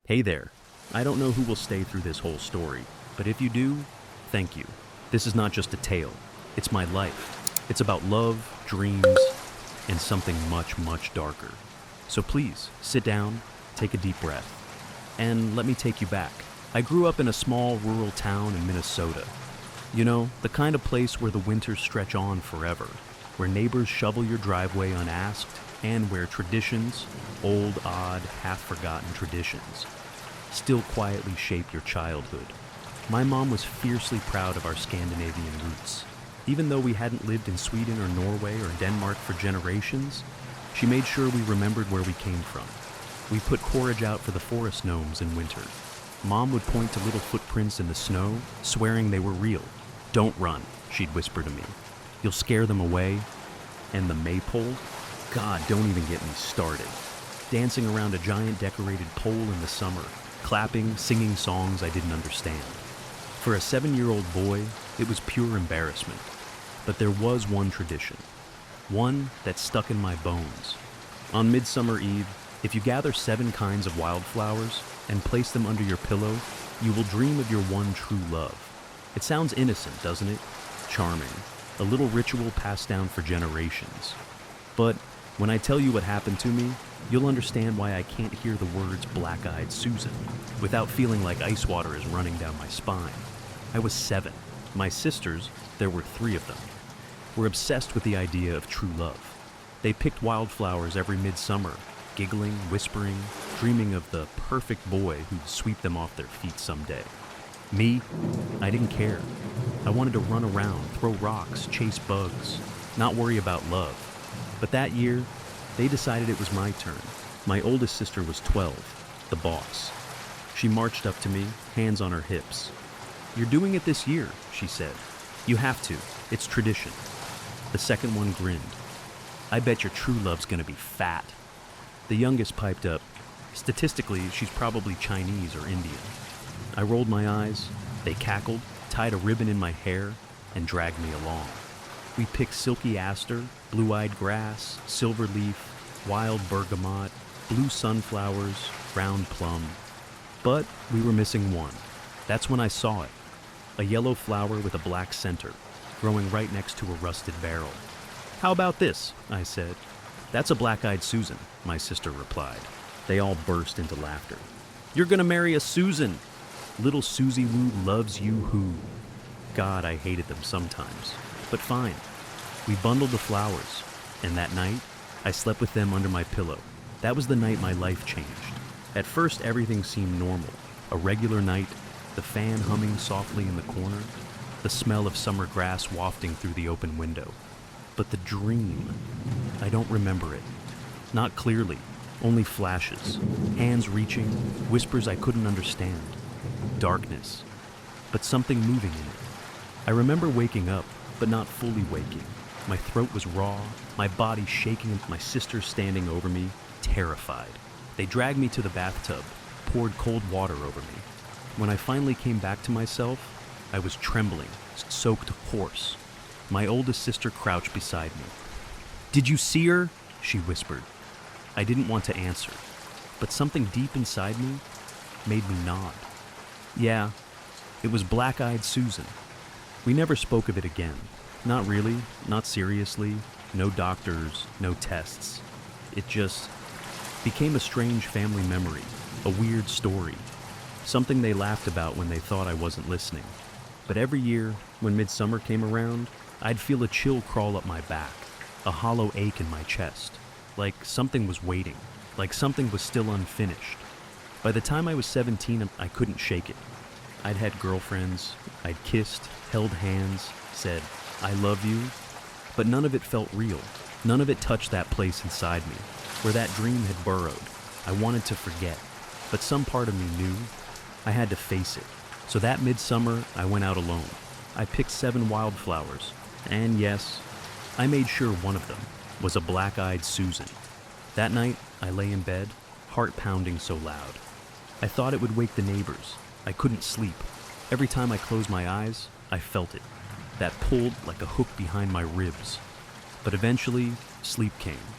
Hey there. I don't know who will stay through this whole story, but if you do, thank you. This is not just a tale, it's my life. It's about love, dreams, and something much, much darker. So please, sit down, take a deep breath, and let me take you back. I grew up in a small rural town in Minnesota. You know, the kind of place where the winters stretch on forever, where neighbors shovel your driveway unasked, and where traditions, old, odd, half-forgotten traditions, still quietly shape your childhood. My mom was fiercely proud of our Scandinavian roots. Even though we hadn't lived in Sweden or Norway or Denmark for generations, she made sure we remembered where we came from. We put forage out for the forest gnomes in winter. Mom would point to little footprints in the snow, swearing they were real. "Don't run," she'd whisper to me. "You'll scare them away." And the maypole? God, don't even get me started. Dancing around a giant decorated pole in the summer, clapping, singing songs I didn't understand. For a 7-year-old boy, it was pure embarrassment. But there was one tradition, one that stuck in my bones. On Midsummer Eve, if you gather 7 kinds of wildflowers and place them under your pillow, you will dream of your one true love. It sounds innocent, doesn't it? Charming. A little ritual passed down for generations. But when I tell you what happened to me, you'll understand why I can't hear the words "black-eyed Susan" without feeling like ice water is running down my spine. I was 7. My sisters, there were 3 of them, were obsessed with the idea of true love. They picked wildflowers every midsummer, giggling, whispering, dreaming of the perfect boy who'd sweep them off their feet someday. Me, I didn't care. I wanted to run around, throw rocks, chase bugs, not worry about love. But that year, they decided it was my turn. My oldest sister was 12, the boss. She marched up to me, hands on her hips. "You're doing it this year," she said. "You have to. It's tradition." The second one grinned. "I bet your true love's gonna be fat." The youngest piped up. "Statistically, she's probably Chinese or Indian." I rolled my eyes. They cackled, tied a ribbon in my hair, and dragged me along. We picked silky aster, blue-eyed grass, silver leaf, wild bergamot, blue sunflowers, round plum. But we were missing one. That's when I saw it. A yellow flower with a black center, growing right next to a rusted barrel. "How about this?" I said. "That's a black-eyed Susan," my sister replied. They all burst into laughter. "You're gonna marry a Susan! Little Susie Woo loves you who." God, I hated them sometimes. But fine. We bundled the flowers, and that night, I slept with them under my pillow. That was the night my life changed. At first, everything seemed normal. A regular night, the fan humming softly in the corner, the smell of summer grass wafting through the open window. But the dream, I don't remember it. Not clearly, only flashes, hands reaching, whispers I couldn't understand. Darkness, but something moving in it. I remember waking up, but not fully waking. My throat was raw, my body shaking, my sister standing over me, terrified. They dragged me to the bathtub, poured cold water over me. When I finally came back to myself, I was trembling, soaked hoarse. My oldest sister crouched beside me. "Did you see her?" she whispered. I didn't want to answer, but something deep inside me made me nod. Yeah, it was black-eyed Susan. We never spoke of it again. Not really, not seriously, no doctors, no tests. It just became a strange family memory, a weird story, something they laughed about when they thought I wasn't listening. But every year, when midsummer came around, I'd feel a chill crawl up my back, a hollow ache in my chest, like something was waiting, like something was still unfinished. By the time I was 17, I couldn't shake it. I'd had girlfriends, I'd kissed, held hands, said, "I love you," but none of it felt real. None of it touched that place inside me, where that dream had burrowed. I wanted to forget, but some part of me knew I had to face it. So that midsummer, I went out alone. I picked 7 wildflowers, and yes, I made sure one of them was a black-eyed Susan. That night, I lay in bed, heart pounding so loud. I thought it would wake the neighbors. I couldn't sleep. Every time I closed my eyes, I felt it. That pulled like a hook behind my ribs. But eventually, sleep came.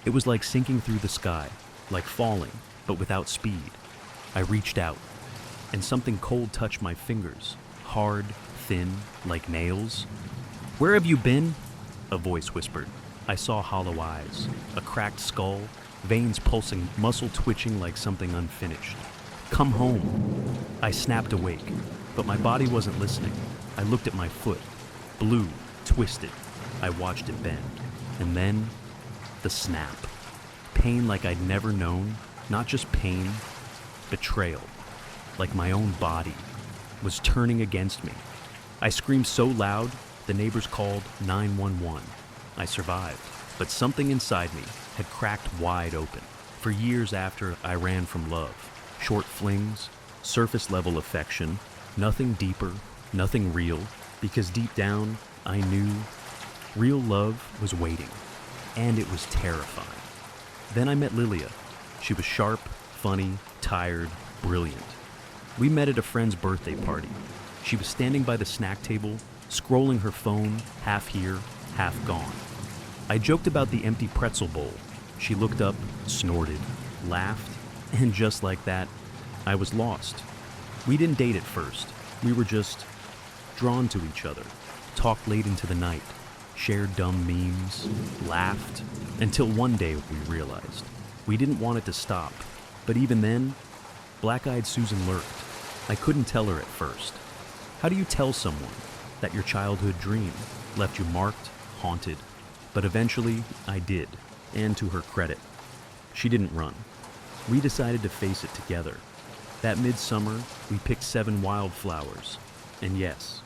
It was like sinking through the sky, like falling, but without speed. I reached out, and something cold touched my fingers, hard, thin, like nails. "Where have you been?" a voice whispered. I saw hollow eyes, a cracked skull, veins pulsing, muscle twitching like something unfinished. "Come home." I snapped awake, but my body wasn't listening. I looked at my foot, blue, twisted. I watched it bend, and then the snap. Pain like I'd never known, not just pain, betrayal, like my own body was turning against me. I screamed so loud, the neighbors called 911. I survived, but something inside me had cracked wide open. For years after, I ran from love. Short flings, surface-level affection, nothing deeper, nothing real, because deep down, I knew real love was waiting, and it was terrifying. Then I met Lilia. She was sharp, funny, tired, brilliant. We met at a friend's birthday party. She was standing by the snack table, scrolling her phone, half here, half gone. I joked about the empty pretzel bowl. She looked up, snorted, laughed, and just like that, I was lost. We didn't date at first. We were just drawn to each other, talked late into the night, shared dumb memes, laughed, until one day we realized we didn't want it to stop. But even then, black-eyed Susan lurked. I couldn't tell her at first. How do you tell someone that your childhood dream left you marked, haunted? But eventually, I did, and to her credit, she didn't run. We decided to face it together. That midsummer, we picked 7 wildflowers. And yes,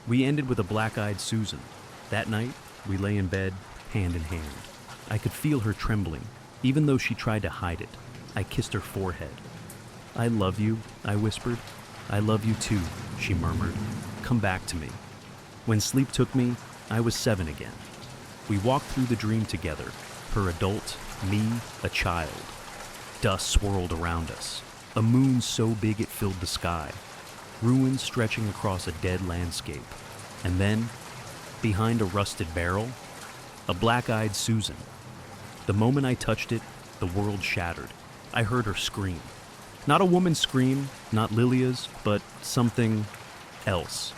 we ended with a black-eyed Susan. That night, we lay in bed, hand in hand. I could feel her trembling, even though she tried to hide it. I kissed her forehead. "I love you," I whispered. "I love you too," she murmured. "Come back to me." When sleep took me, I was 7 again. We walked through the dream together, her adult, me a child. Dust swirled around us, a moon so big it filled the sky, ruins stretching across a dead landscape. And then, behind a rusted barrel, a black-eyed Susan. The moment I touched it, the world shattered. I heard her scream. Not a woman's scream, not Lilia's, but something else.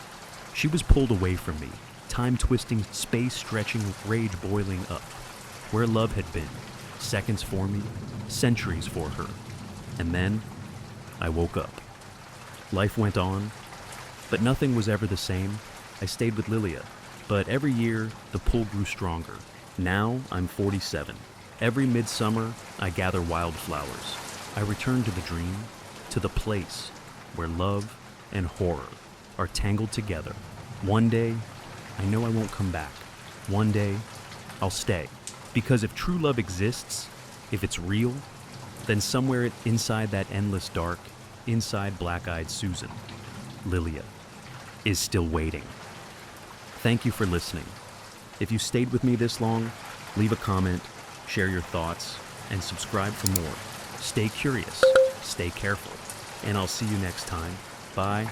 She was pulled away from me, time twisting, space stretching, rage boiling up. Where love had been, seconds for me, centuries for her. And then, I woke up. Life went on, but nothing was ever the same. I stayed with Lilia, but every year, the pull grew stronger. Now, I'm 47. Every midsummer, I gather wildflowers. I return to the dream, to the place where love and horror are tangled together. One day, I know I won't come back. One day, I'll stay. Because if true love exists, if it's real, then somewhere inside that endless dark, inside black-eyed Susan, Lilia is still waiting. Thank you for listening. If you stayed with me this long, leave a comment, share your thoughts, and subscribe for more. Stay curious, stay careful, and I'll see you next time. Bye.